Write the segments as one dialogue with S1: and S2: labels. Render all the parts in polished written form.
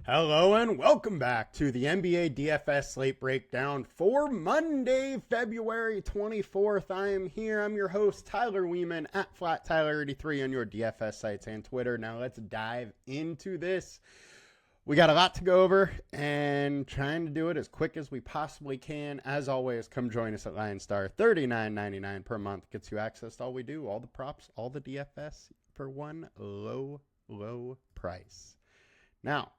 S1: Hello and welcome back to the NBA DFS Slate Breakdown for Monday, February 24th. I am here. I'm your host, Tyler Wiemann at FlatTyler83 on your DFS sites and Twitter. Now let's dive into this. We got a lot to go over and trying to do it as quick as we possibly can. As always, come join us at LionStar. $39.99 per month gets you access to all we do, all the props, all the DFS for one low price. Now,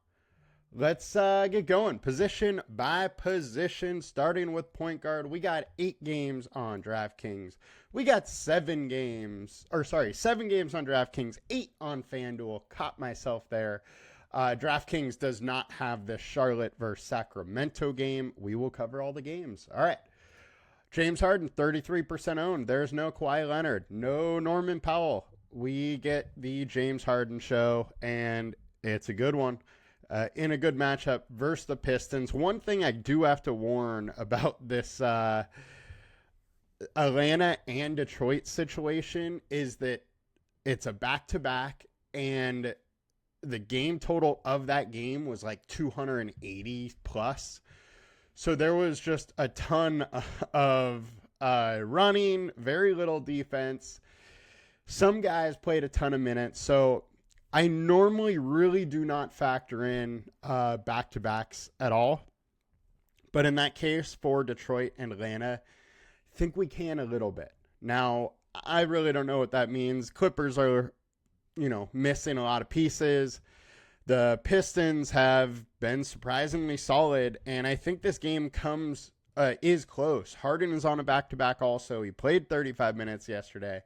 S1: let's get going. Position by position, starting with point guard. We got 8 games on DraftKings. We got 7 games on DraftKings, 8 on FanDuel. Caught myself there. DraftKings does not have the Charlotte versus Sacramento game. We will cover all the games. All right. James Harden, 33% owned. There's no Kawhi Leonard, no Norman Powell. We get the James Harden show, and it's a good one. In a good matchup versus the Pistons. One thing I do have to warn about this Atlanta and Detroit situation is that it's a back-to-back, and the game total of that game was like 280 plus. So there was just a ton of running, very little defense. Some guys played a ton of minutes. So I normally really do not factor in back-to-backs at all. But in that case, for Detroit and Atlanta, I think we can a little bit. Now, I really don't know what that means. Clippers are, missing a lot of pieces. The Pistons have been surprisingly solid, and I think this game is close. Harden is on a back-to-back also. He played 35 minutes yesterday.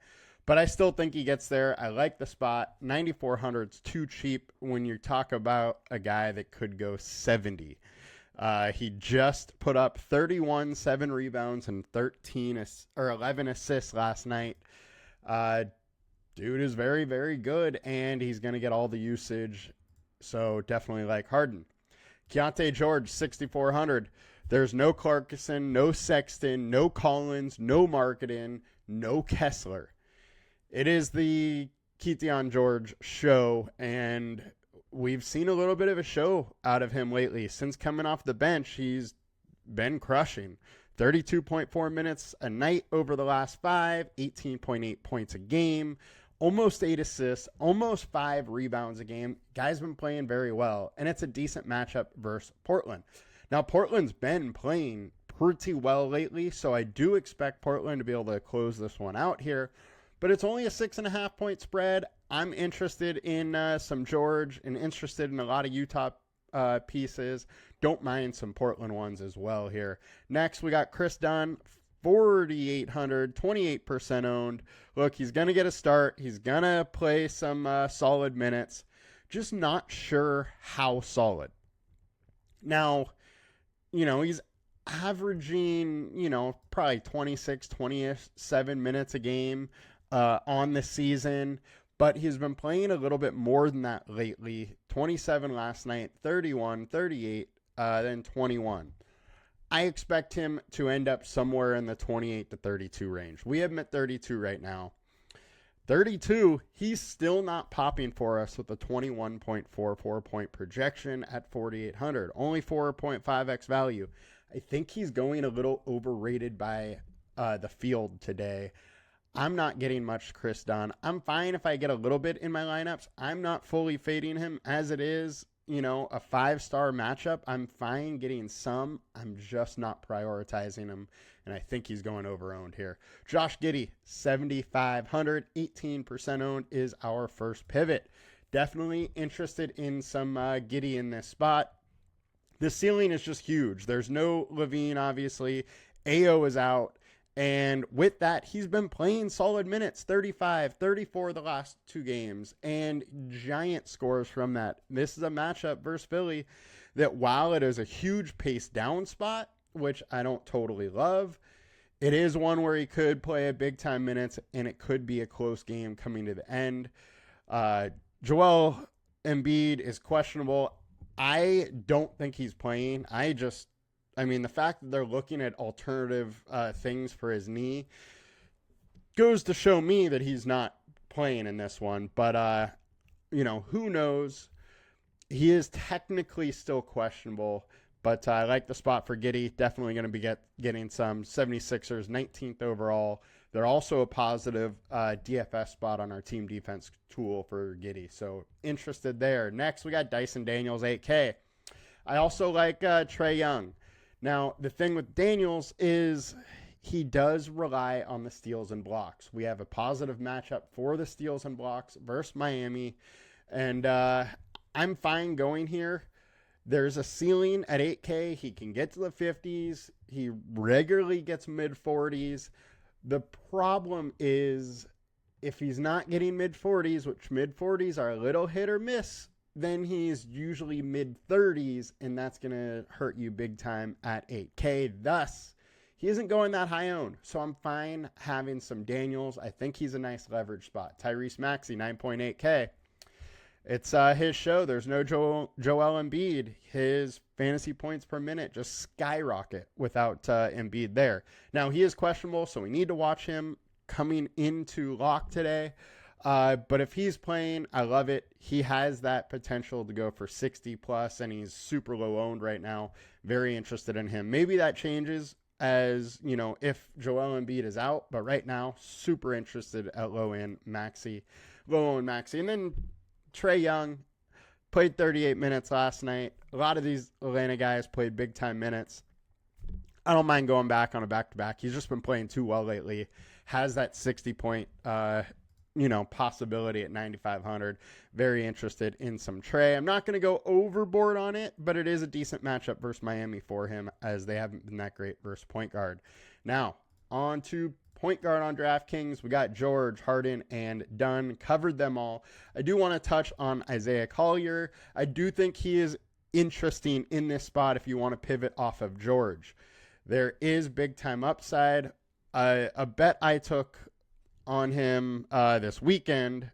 S1: But I still think he gets there. I like the spot. 9,400 is too cheap when you talk about a guy that could go 70. He just put up 31, 7 rebounds, and 11 assists last night. Dude is very, very good, and he's going to get all the usage. So definitely like Harden. Keontae George, 6,400. There's no Clarkson, no Sexton, no Collins, no Marketing, no Kessler. It is the Keontae George show, and we've seen a little bit of a show out of him lately. Since coming off the bench, he's been crushing. 32.4 minutes a night over the last 5, 18.8 points a game, almost 8 assists, almost 5 rebounds a game. Guy's been playing very well, and it's a decent matchup versus Portland. Now, Portland's been playing pretty well lately, so I do expect Portland to be able to close this one out here. But it's only a 6.5 point spread. I'm interested in some George and interested in a lot of Utah pieces. Don't mind some Portland ones as well here. Next, we got Chris Dunn, 4,800, 28% owned. Look, he's going to get a start. He's going to play some solid minutes. Just not sure how solid. Now, he's averaging, probably 26, 27 minutes a game on the season, but he's been playing a little bit more than that lately. 27 last night, 31, 38, then 21. I expect him to end up somewhere in the 28 to 32 range. We have him at 32 right now. 32, he's still not popping for us with a 21.44 point projection at 4,800. Only 4.5x value. I think he's going a little overrated by the field today. I'm not getting much Chris Dunn. I'm fine if I get a little bit in my lineups. I'm not fully fading him as it is, a 5-star matchup. I'm fine getting some. I'm just not prioritizing him, and I think he's going over-owned here. Josh Giddey, 7,500, 18% owned is our first pivot. Definitely interested in some Giddey in this spot. The ceiling is just huge. There's no Levine, obviously. Ayo is out. And with that, he's been playing solid minutes, 35, 34 the last 2 games, and giant scores from that. This is a matchup versus Philly that, while it is a huge pace down spot, which I don't totally love, it is one where he could play a big-time minutes, and it could be a close game coming to the end. Joel Embiid is questionable. I don't think he's playing. The fact that they're looking at alternative things for his knee goes to show me that he's not playing in this one. But, who knows? he is technically still questionable, but I like the spot for Giddey. Definitely going to be getting some 76ers, 19th overall. They're also a positive DFS spot on our team defense tool for Giddey. So interested there. Next, we got Dyson Daniels, 8K. I also like Trae Young. Now, the thing with Daniels is he does rely on the steals and blocks. We have a positive matchup for the steals and blocks versus Miami. And I'm fine going here. There's a ceiling at 8K. He can get to the 50s. He regularly gets mid-40s. The problem is if he's not getting mid-40s, which mid-40s are a little hit or miss, then he's usually mid-30s, and that's going to hurt you big time at 8K. Thus, he isn't going that high owned, so I'm fine having some Daniels. I think he's a nice leverage spot. Tyrese Maxey, 9.8K. It's his show. There's no Joel Embiid. His fantasy points per minute just skyrocket without Embiid there. Now, he is questionable, so we need to watch him coming into lock today. But if he's playing, I love it. He has that potential to go for 60 plus, and he's super low owned right now. Very interested in him. Maybe that changes as, if Joel Embiid is out, but right now, super interested at low owned Maxey. And then Trae Young played 38 minutes last night. A lot of these Atlanta guys played big time minutes. I don't mind going back on a back-to-back. He's just been playing too well lately. Has that 60-point, possibility at 9,500. Very interested in some Trae. I'm not going to go overboard on it, but it is a decent matchup versus Miami for him, as they haven't been that great versus point guard. Now, on to point guard on DraftKings. We got George, Harden, and Dunn. Covered them all. I do want to touch on Isaiah Collier. I do think he is interesting in this spot if you want to pivot off of George. There is big time upside. A bet I took on him this weekend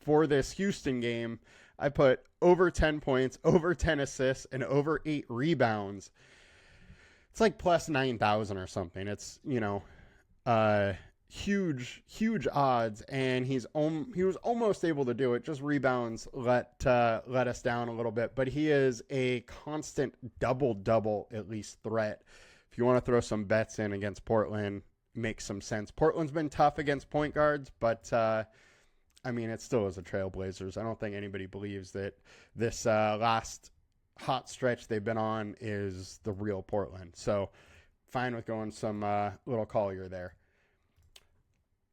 S1: for this Houston game, I put over 10 points, over 10 assists, and over 8 rebounds. It's like plus 9,000 or something. It's, huge odds, and he was almost able to do it. Just rebounds let us down a little bit, but he is a constant double at least threat. If you want to throw some bets in against Portland, makes some sense. Portland's been tough against point guards, but it still is a Trailblazers. I don't think anybody believes that this last hot stretch they've been on is the real Portland. So fine with going some little Collier there.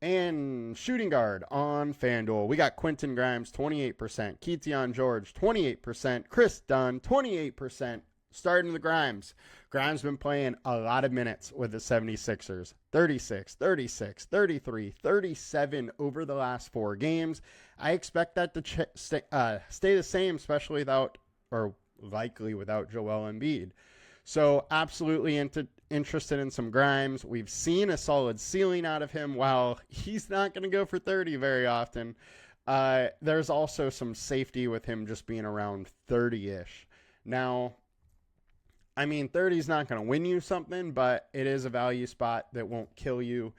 S1: And shooting guard on FanDuel, we got Quentin Grimes, 28%. Keaton George, 28%. Chris Dunn, 28%. Starting the Grimes. Grimes been playing a lot of minutes with the 76ers. 36, 36, 33, 37 over the last 4 games. I expect that to stay the same, especially likely without Joel Embiid. So absolutely interested in some Grimes. We've seen a solid ceiling out of him. While he's not going to go for 30 very often, there's also some safety with him just being around 30-ish. Now, 30 is not going to win you something, but it is a value spot that won't kill you.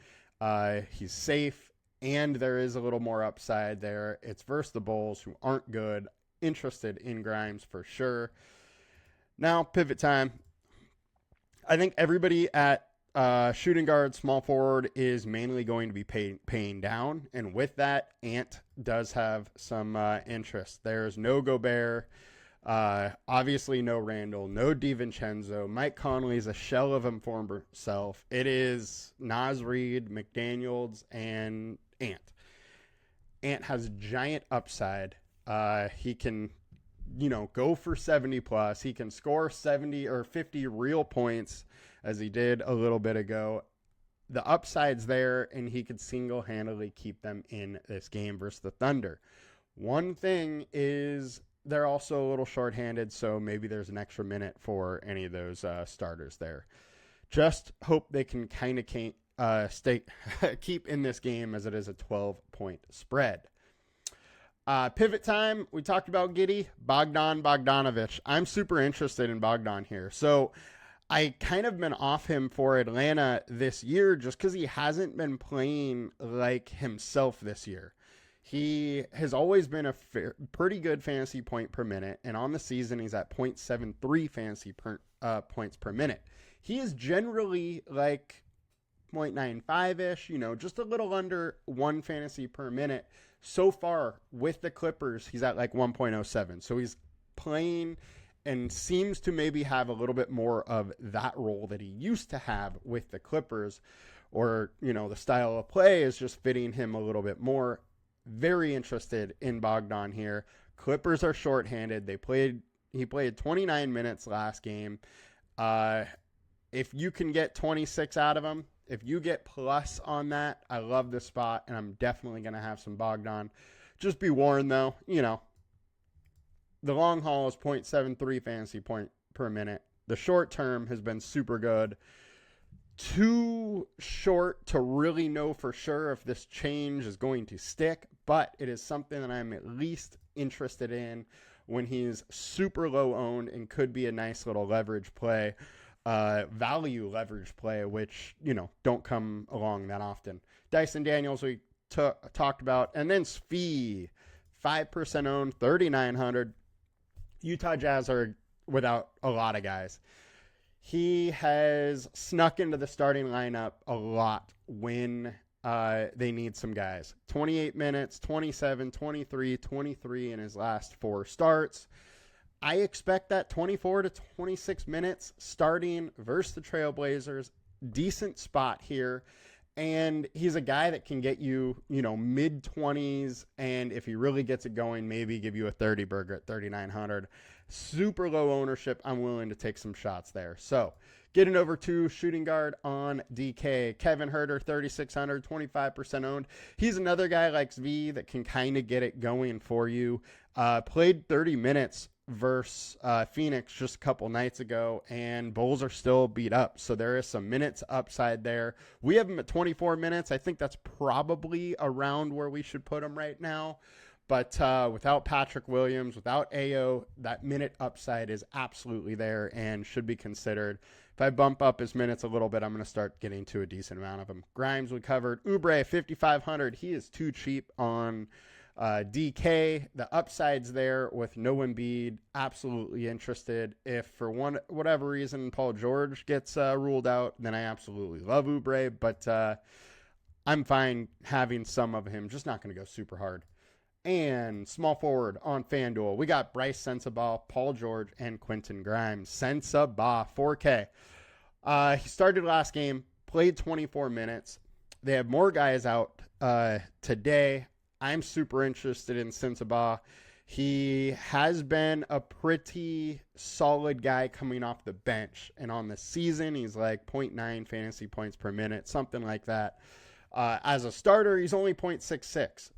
S1: He's safe, and there is a little more upside there. It's versus the Bulls, who aren't good. Interested in Grimes for sure. Now, pivot time. I think everybody at shooting guard, small forward is mainly going to be paying down. And with that, Ant does have some interest. There's no Gobert. Obviously no Randall, no DiVincenzo. Mike Conley is a shell of him former self. It is Naz Reid, McDaniels, and Ant. Ant has giant upside. He can, go for 70 plus. He can score 70 or 50 real points, as he did a little bit ago. The upside's there, and he could single-handedly keep them in this game versus the Thunder. One thing is they're also a little shorthanded, so maybe there's an extra minute for any of those starters there. Just hope they can kind of keep in this game, as it is a 12-point spread. Pivot time, we talked about Giddey, Bogdanovich. I'm super interested in Bogdan here. So I kind of been off him for Atlanta this year just because he hasn't been playing like himself this year. He has always been a pretty good fantasy point per minute, and on the season, he's at 0.73 fantasy points per minute. He is generally like 0.95-ish, just a little under 1 fantasy per minute. So far, with the Clippers, he's at like 1.07. So he's playing and seems to maybe have a little bit more of that role that he used to have with the Clippers, or, the style of play is just fitting him a little bit more. Very interested in Bogdan here. Clippers are shorthanded. He played 29 minutes last game. If you can get 26 out of him, if you get plus on that, I love the spot, and I'm definitely going to have some Bogdan. Just be warned, though, the long haul is 0.73 fantasy point per minute. The short term has been super good. Too short to really know for sure if this change is going to stick, but it is something that I'm at least interested in when he's super low owned and could be a nice little leverage play, value leverage play, which, don't come along that often. Dyson Daniels we talked about, and then Svi, 5% owned, 3,900. Utah Jazz are without a lot of guys. He has snuck into the starting lineup a lot when they need some guys. 28 minutes, 27, 23, 23 in his last 4 starts. I expect that 24 to 26 minutes starting versus the Trailblazers. Decent spot here. And he's a guy that can get you, mid-20s. And if he really gets it going, maybe give you a 30 burger at 3,900. Super low ownership. I'm willing to take some shots there. So getting over to shooting guard on DK. Kevin Huerter, 3,600, 25% owned. He's another guy like V that can kind of get it going for you. Played 30 minutes versus Phoenix just a couple nights ago, and Bulls are still beat up, so there is some minutes upside there. We have him at 24 minutes. I think that's probably around where we should put him right now, but without Patrick Williams, without Ayo, that minute upside is absolutely there and should be considered. If I bump up his minutes a little bit, I'm going to start getting to a decent amount of them. Grimes we covered. Oubre, 5,500. He is too cheap on DK. The upside's there with no Embiid. Absolutely interested. If for whatever reason Paul George gets ruled out, then I absolutely love Oubre, but I'm fine having some of him. Just not going to go super hard. And small forward on FanDuel, we got Bryce Sensabaugh, Paul George, and Quentin Grimes. Sensabaugh, 4K. He started last game, played 24 minutes. They have more guys out today. I'm super interested in Sensabaugh. He has been a pretty solid guy coming off the bench. And on the season, he's like 0.9 fantasy points per minute, something like that. As a starter, he's only 0.66.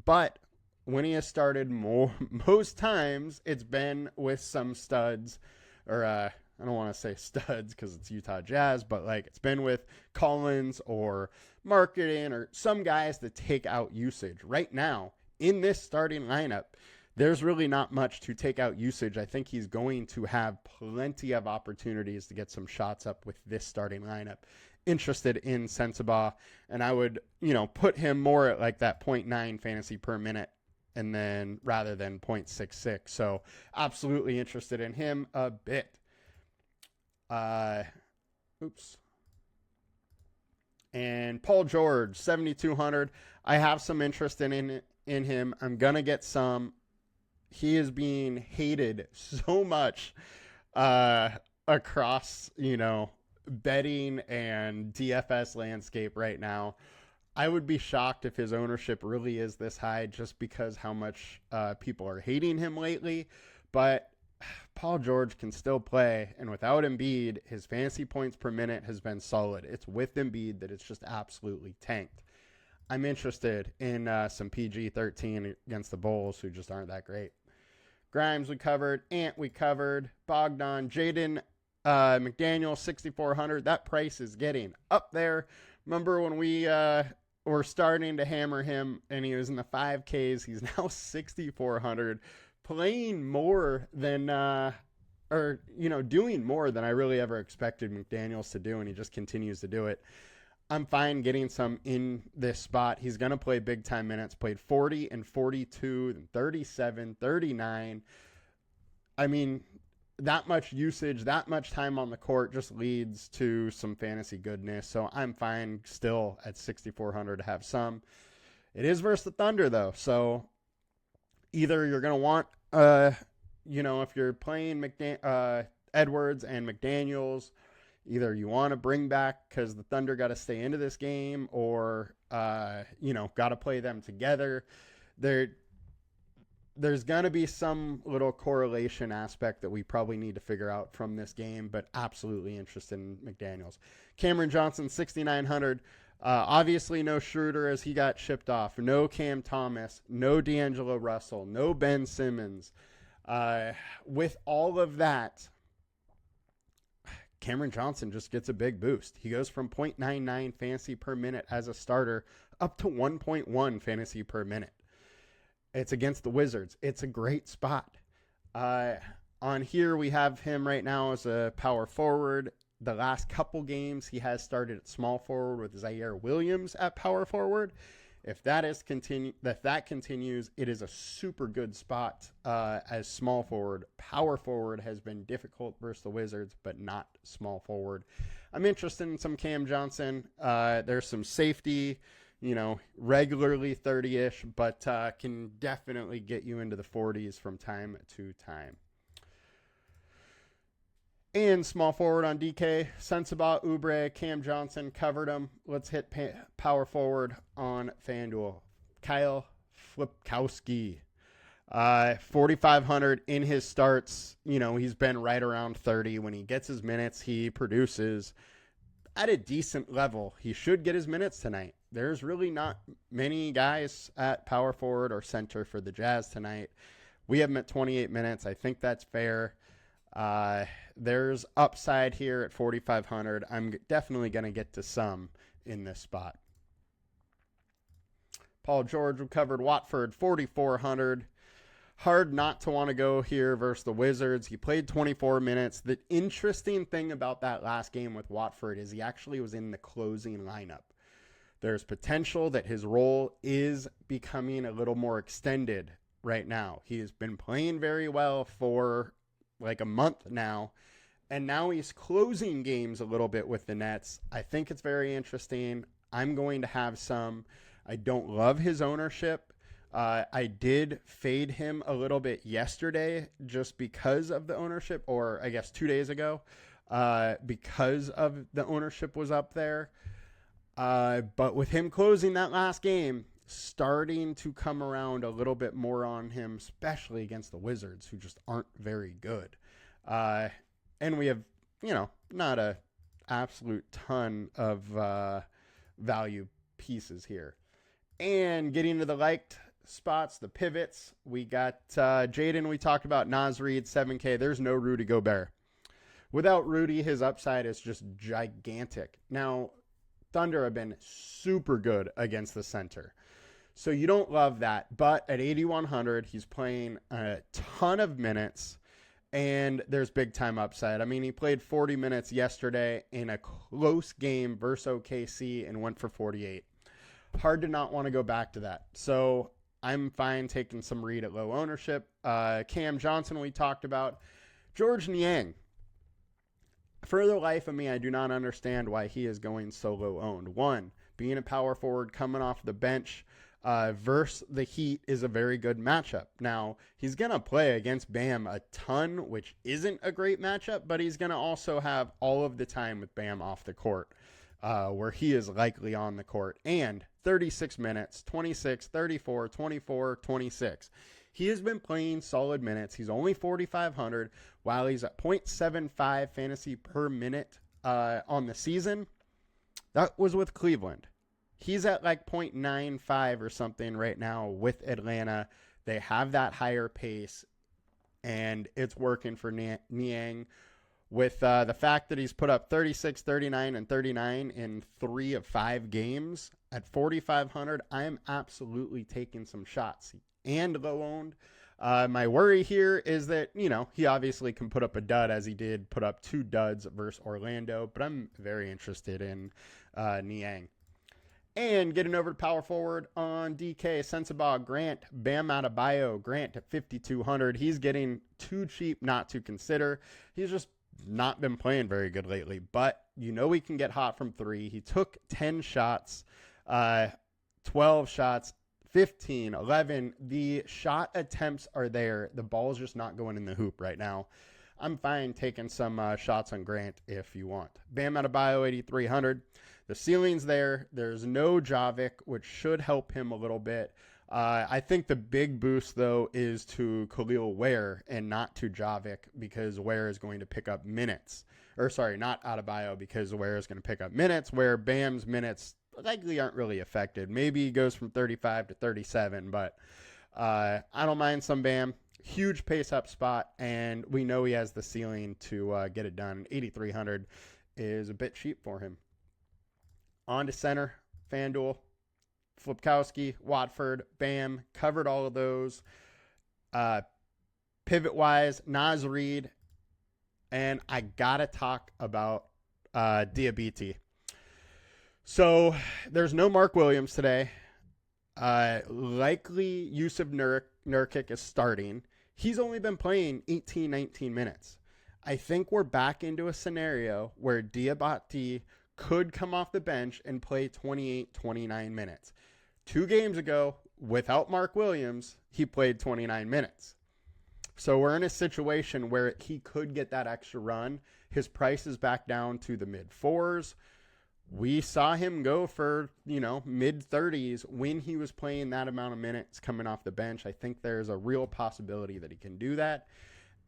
S1: But when he has started most times, it's been with some studs, or I don't want to say studs because it's Utah Jazz, but like it's been with Collins or Marketing or some guys that take out usage. Right now, in this starting lineup, there's really not much to take out usage. I think he's going to have plenty of opportunities to get some shots up with this starting lineup. Interested in Sensabaugh, and I would, put him more at like that 0.9 fantasy per minute, and then rather than 0.66. So absolutely interested in him a bit. And Paul George, 7,200. I have some interest in him. I'm going to get some. He is being hated so much across, betting and DFS landscape right now. I would be shocked if his ownership really is this high just because how much people are hating him lately. But Paul George can still play, and without Embiid, his fantasy points per minute has been solid. It's with Embiid that it's just absolutely tanked. I'm interested in some PG-13 against the Bulls, who just aren't that great. Grimes we covered, Ant we covered, Bogdan, Jaden McDaniel, 6,400. That price is getting up there. Remember when we were starting to hammer him, and he was in the 5Ks? He's now 6,400. Playing more than, doing more than I really ever expected McDaniels to do, and he just continues to do it. I'm fine getting some in this spot. He's going to play big time minutes, played 40 and 42, and 37, 39. I mean, that much usage, that much time on the court just leads to some fantasy goodness. So I'm fine still at 6,400 to have some. It is versus the Thunder, though. So either you're going to want, if you're playing Edwards and McDaniels, either you want to bring back because the Thunder got to stay into this game, or, got to play them together. There's going to be some little correlation aspect that we probably need to figure out from this game, but absolutely interested in McDaniels. Cameron Johnson, 6,900. Obviously no Schroeder as he got shipped off. No Cam Thomas. No D'Angelo Russell. No Ben Simmons. With all of that, Cameron Johnson just gets a big boost. He goes from 0.99 fantasy per minute as a starter up to 1.1 fantasy per minute. It's against the Wizards. It's a great spot. On here, we have him right now as a power forward. The last couple games, he has started at small forward with Zaire Williams at power forward. If that continues, it is a super good spot as small forward. Power forward has been difficult versus the Wizards, but not small forward. I'm interested in some Cam Johnson. There's some safety, regularly 30-ish, but can definitely get you into the 40s from time to time. And small forward on DK, Sensabaugh, Oubre, Cam Johnson, covered them. Let's hit power forward on FanDuel. Kyle Flipkowski, 4,500 in his starts. He's been right around 30. When he gets his minutes, he produces at a decent level. He should get his minutes tonight. There's really not many guys at power forward or center for the Jazz tonight. We have him at 28 minutes. I think that's fair. There's upside here at 4,500. I'm definitely going to get to some in this spot. Paul George, we covered Watford, 4,400. Hard not to want to go here versus the Wizards. He played 24 minutes. The interesting thing about that last game with Watford is he actually was in the closing lineup. There's potential that his role is becoming a little more extended right now. He has been playing very well for like a month now, and now he's closing games a little bit with the Nets. I think it's very interesting. I'm going to have some. I don't love his ownership. I did fade him a little bit yesterday just because of the ownership, or I guess 2 days ago, because of the ownership was up there. But with him closing that last game, starting to come around a little bit more on him, especially against the Wizards, who just aren't very good. And we have, not a absolute ton of value pieces here. And getting to the liked spots, the pivots, we got Jaden, we talked about Naz Reid, 7K. There's no Rudy Gobert. Without Rudy, his upside is just gigantic. Now, Thunder have been super good against the center. So you don't love that, but at 8,100, he's playing a ton of minutes, and there's big time upside. I mean, he played 40 minutes yesterday in a close game versus OKC and went for 48. Hard to not want to go back to that. So I'm fine taking some Reed at low ownership. Cam Johnson we talked about. George Niang. For the life of me, I do not understand why he is going so low owned. One, being a power forward coming off the bench versus the Heat is a very good matchup. Now, he's going to play against Bam a ton, which isn't a great matchup, but he's going to also have all of the time with Bam off the court, where he is likely on the court. And 36 minutes, 26, 34, 24, 26. He has been playing solid minutes. He's only 4,500, while he's at 0.75 fantasy per minute on the season. That was with Cleveland. He's at like 0.95 or something right now with Atlanta. They have that higher pace, and it's working for Niang. With the fact that he's put up 36, 39, and 39 in 3 of 5 games at 4,500, I am absolutely taking some shots. And low owned. My worry here is that, he obviously can put up a dud, as he did put up 2 duds versus Orlando, but I'm very interested in Niang. And getting over to power forward on DK, Sensabaugh, Grant, Bam Adebayo, Grant at 5,200. He's getting too cheap not to consider. He's just not been playing very good lately, but he can get hot from 3. He took 10 shots, 12 shots, 15, 11. The shot attempts are there. The ball's just not going in the hoop right now. I'm fine taking some shots on Grant if you want. Bam Adebayo, 8,300. The ceiling's there. There's no Jovic, which should help him a little bit. I think the big boost, though, is to Khalil Ware and not to Jovic, because Ware is going to pick up minutes. Or, sorry, not Adebayo, because Ware is going to pick up minutes, where Bam's minutes likely aren't really affected. Maybe he goes from 35 to 37, but I don't mind some Bam. Huge pace-up spot, and we know he has the ceiling to get it done. 8,300 is a bit cheap for him. On to center, FanDuel, Flipkowski, Watford, Bam, covered all of those. Pivot-wise, Naz Reid, and I got to talk about Diabetes. So there's no Mark Williams today. Likely Yusuf Nurkic is starting. He's only been playing 18, 19 minutes. I think we're back into a scenario where Diabetes could come off the bench and play 28, 29 minutes. 2 games ago, without Mark Williams, he played 29 minutes. So we're in a situation where he could get that extra run. His price is back down to the mid-4s. We saw him go for, mid-30s when he was playing that amount of minutes coming off the bench. I think there's a real possibility that he can do that.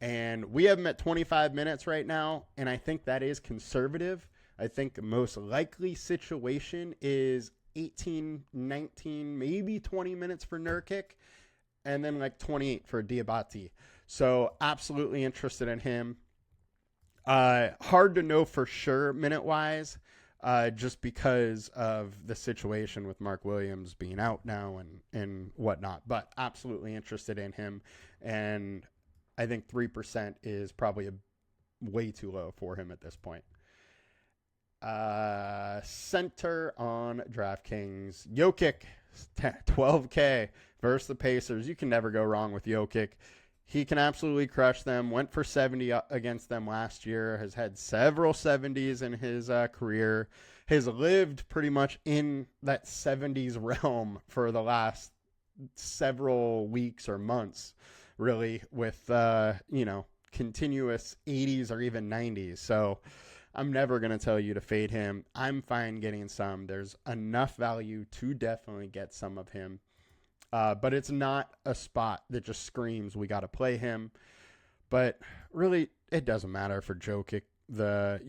S1: And we have him at 25 minutes right now, and I think that is conservative. I think the most likely situation is 18, 19, maybe 20 minutes for Nurkic, and then like 28 for Diabetes. So absolutely interested in him. Hard to know for sure minute-wise, just because of the situation with Mark Williams being out now and whatnot. But absolutely interested in him, and I think 3% is probably way too low for him at this point. Center on DraftKings, Jokic, 12K versus the Pacers. You can never go wrong with Jokic. He can absolutely crush them. Went for 70 against them last year. Has had several 70s in his career. Has lived pretty much in that 70s realm for the last several weeks or months, really, with, continuous 80s or even 90s. So I'm never going to tell you to fade him. I'm fine getting some. There's enough value to definitely get some of him. But it's not a spot that just screams we got to play him. But really, it doesn't matter for Jokic, the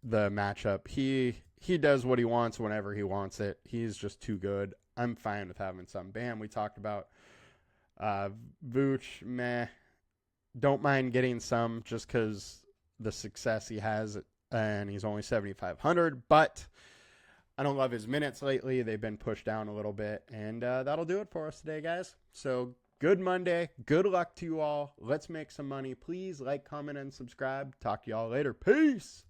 S1: matchup. He does what he wants whenever he wants it. He's just too good. I'm fine with having some. Bam, we talked about Vooch, meh. Don't mind getting some just because the success he has, and he's only 7,500. But I don't love his minutes lately. They've been pushed down a little bit. And that'll do it for us today, guys. So good Monday. Good luck to you all. Let's make some money. Please like, comment, and subscribe. Talk to y'all later. Peace.